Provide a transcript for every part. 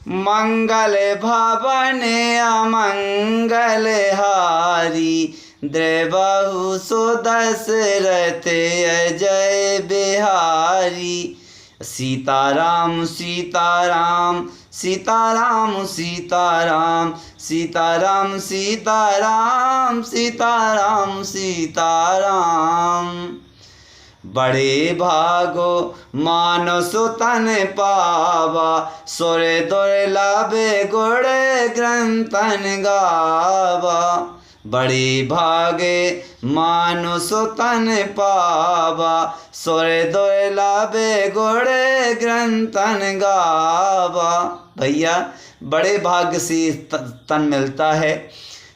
मंगल भवन अमंगल हारी, द्रवहु सो दशरथ अजय बिहारी। सीताराम सीताराम सीताराम सीताराम सीताराम सीताराम सीताराम सीताराम। बड़े भागो मानस तन पावा, सुर दुर्लभ गुण ग्रंथन गावा। बड़े भागे मानुष तन पावा, सुर दुर्लभ गुण ग्रंथन गावा। भैया बड़े भाग्य से तन मिलता है,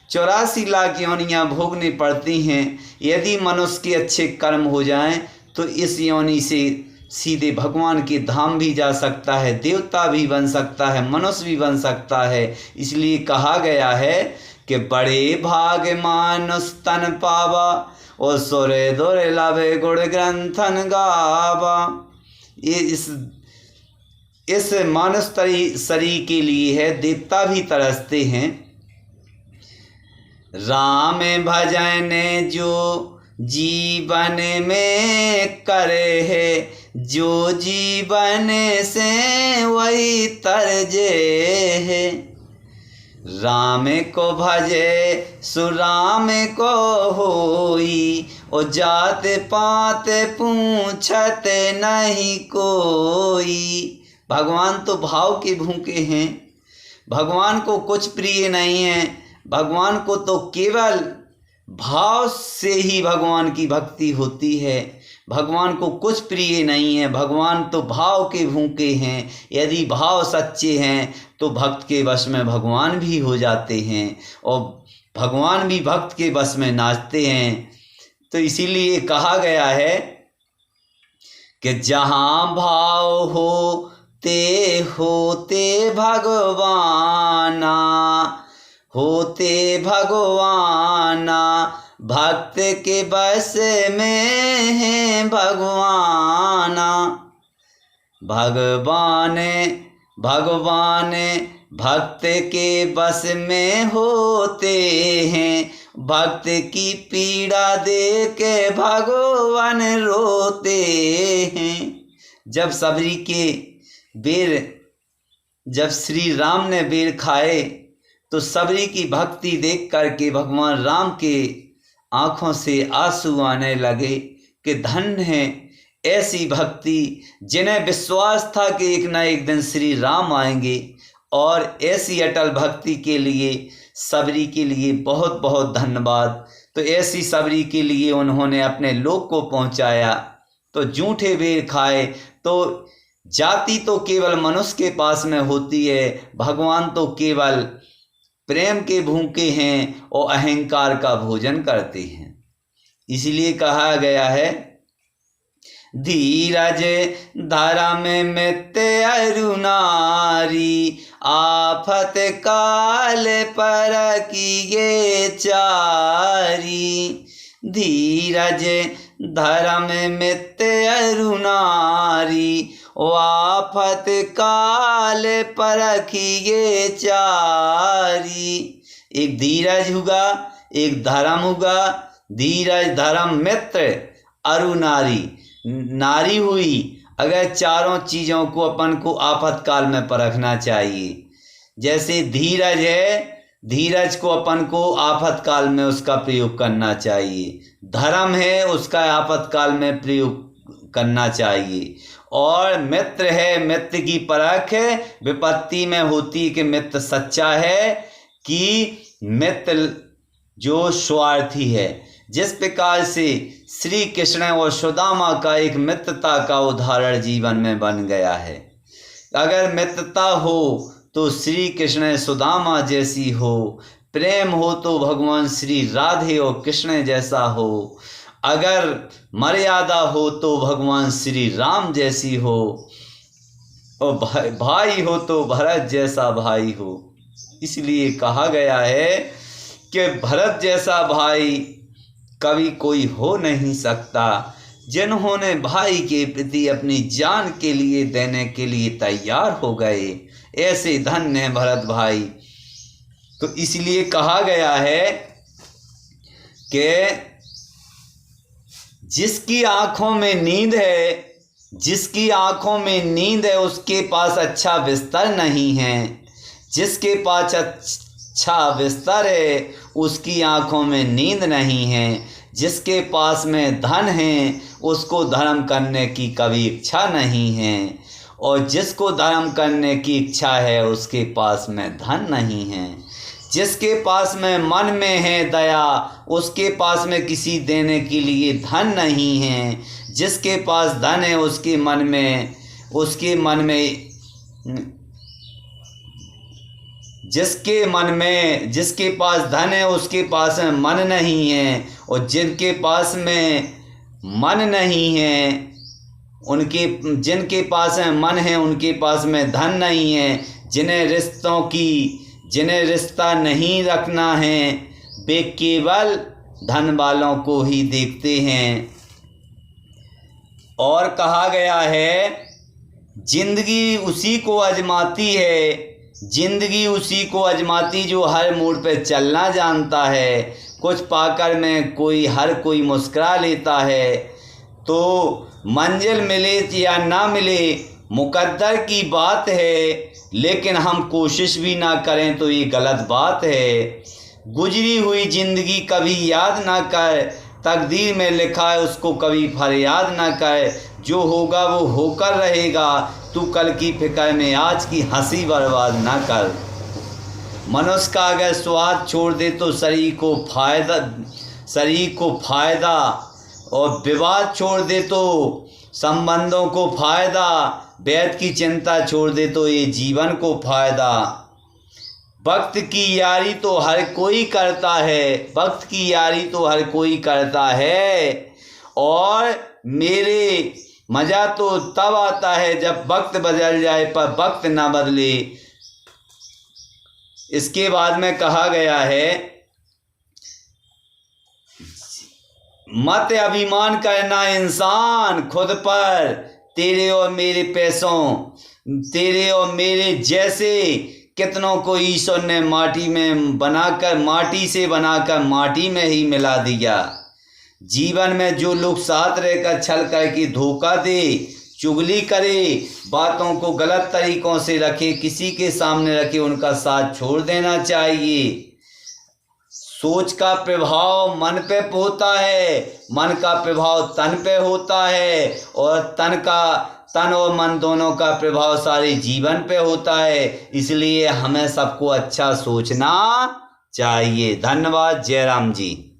84 लाख योनियाँ भोगनी पड़ती हैं। यदि मनुष्य के अच्छे कर्म हो जाएं तो इस योनि से सीधे भगवान के धाम भी जा सकता है, देवता भी बन सकता है, मनुष्य भी बन सकता है। इसलिए कहा गया है कि बड़े भाग मानुष तन पावा और सुर दुर्लभ गुण ग्रंथन गावा। ये इस मानुष शरीर के लिए है, देवता भी तरसते हैं। राम भजन जो जीवन में करे है, जो जीवन से वही तरजे है। राम को भजे सुराम को होई, ओ जात पात पूछत नहीं कोई। भगवान तो भाव के भूखे हैं, भगवान को कुछ प्रिय नहीं है। भगवान को तो केवल भाव से ही भगवान की भक्ति होती है। भगवान को कुछ प्रिय नहीं है, भगवान तो भाव के भूखे हैं। यदि भाव सच्चे हैं तो भक्त के वश में भगवान भी हो जाते हैं और भगवान भी भक्त के वश में नाचते हैं। तो इसीलिए कहा गया है कि जहाँ भाव होते होते भगवाना, होते भगवाना, भक्त के बस में है भगवाना। भगवान भगवान भक्त के बस में होते हैं, भक्त की पीड़ा देख के भगवान रोते हैं। जब सबरी के जब श्री राम ने बेर खाए तो सबरी की भक्ति देख करके भगवान राम के आँखों से आंसू आने लगे कि धन्य है ऐसी भक्ति जिन्हें विश्वास था कि एक ना एक दिन श्री राम आएंगे। और ऐसी अटल भक्ति के लिए सबरी के लिए बहुत बहुत धन्यवाद। तो ऐसी सबरी के लिए उन्होंने अपने लोक को पहुंचाया। तो जूठे बेर खाए तो जाति तो केवल मनुष्य के पास में होती है, भगवान तो केवल प्रेम के भूखे हैं और अहंकार का भोजन करते हैं। इसलिए कहा गया है धीरज धर्म मित अरु नारी, आफत काल पर किए चारी। धीरज धर्म मित अरु नारी, आफत काल परखिए चारी। एक धीरज होगा, एक धर्म होगा। धीरज धर्म मित्र अरु नारी, नारी हुई अगर चारों चीज़ों को अपन को आफत काल में परखना चाहिए। जैसे धीरज है, धीरज को अपन को आफत काल में उसका प्रयोग करना चाहिए। धर्म है, उसका आफत काल में प्रयोग करना चाहिए। और मित्र है, मित्र की परख विपत्ति में होती कि मित्र सच्चा है कि मित्र जो स्वार्थी है। जिस प्रकार से श्री कृष्ण और सुदामा का एक मित्रता का उदाहरण जीवन में बन गया है। अगर मित्रता हो तो श्री कृष्ण सुदामा जैसी हो, प्रेम हो तो भगवान श्री राधे और कृष्ण जैसा हो, अगर मर्यादा हो तो भगवान श्री राम जैसी हो, और भाई हो तो भरत जैसा भाई हो। इसलिए कहा गया है कि भरत जैसा भाई कभी कोई हो नहीं सकता। जिन्होंने भाई के प्रति अपनी जान के लिए देने के लिए तैयार हो गए, ऐसे धन्य हैं भरत भाई। तो इसलिए कहा गया है कि जिसकी आंखों में नींद है, जिसकी आंखों में नींद है उसके पास अच्छा बिस्तर नहीं है। जिसके पास अच्छा बिस्तर है उसकी आंखों में नींद नहीं है। जिसके पास में धन है उसको धर्म करने की कभी इच्छा नहीं है, और जिसको धर्म करने की इच्छा है उसके पास में धन नहीं है। जिसके पास में मन में है दया उसके पास में किसी देने के लिए धन नहीं है। जिसके पास धन है उसके मन में जिसके पास धन है उसके पास में मन नहीं है, और जिनके पास में मन नहीं है जिनके पास में मन है उनके पास में धन नहीं है। जिन्हें रिश्ता नहीं रखना है वे केवल धन वालों को ही देखते हैं। और कहा गया है जिंदगी उसी को आजमाती है, जिंदगी उसी को आजमाती जो हर मोड़ पे चलना जानता है। कुछ पाकर में हर कोई मुस्कुरा लेता है। तो मंजिल मिले या ना मिले मुकद्दर की बात है, लेकिन हम कोशिश भी ना करें तो ये गलत बात है। गुजरी हुई जिंदगी कभी याद ना कर, तकदीर में लिखा है उसको कभी फरियाद ना कर। जो होगा वो होकर रहेगा, तू कल की फिक्र में आज की हंसी बर्बाद ना कर। मनुष्य का अगर स्वाद छोड़ दे तो शरीर को फायदा, और विवाद छोड़ दे तो संबंधों को फायदा, वैध की चिंता छोड़ दे तो ये जीवन को फायदा। वक्त की यारी तो हर कोई करता है, वक्त की यारी तो हर कोई करता है, और मेरे मज़ा तो तब आता है जब वक्त बदल जाए पर वक्त ना बदले। इसके बाद में कहा गया है मत अभिमान करना इंसान खुद पर, तेरे और मेरे पैसों, तेरे और मेरे जैसे कितनों को ईश्वर ने माटी से बनाकर माटी में ही मिला दिया। जीवन में जो लोग साथ रहकर छल करके धोखा दे, चुगली करे, बातों को गलत तरीकों से रखे, किसी के सामने रखे, उनका साथ छोड़ देना चाहिए। सोच का प्रभाव मन पे होता है, मन का प्रभाव तन पे होता है, और तन और मन दोनों का प्रभाव सारे जीवन पे होता है। इसलिए हमें सबको अच्छा सोचना चाहिए। धन्यवाद। जय राम जी।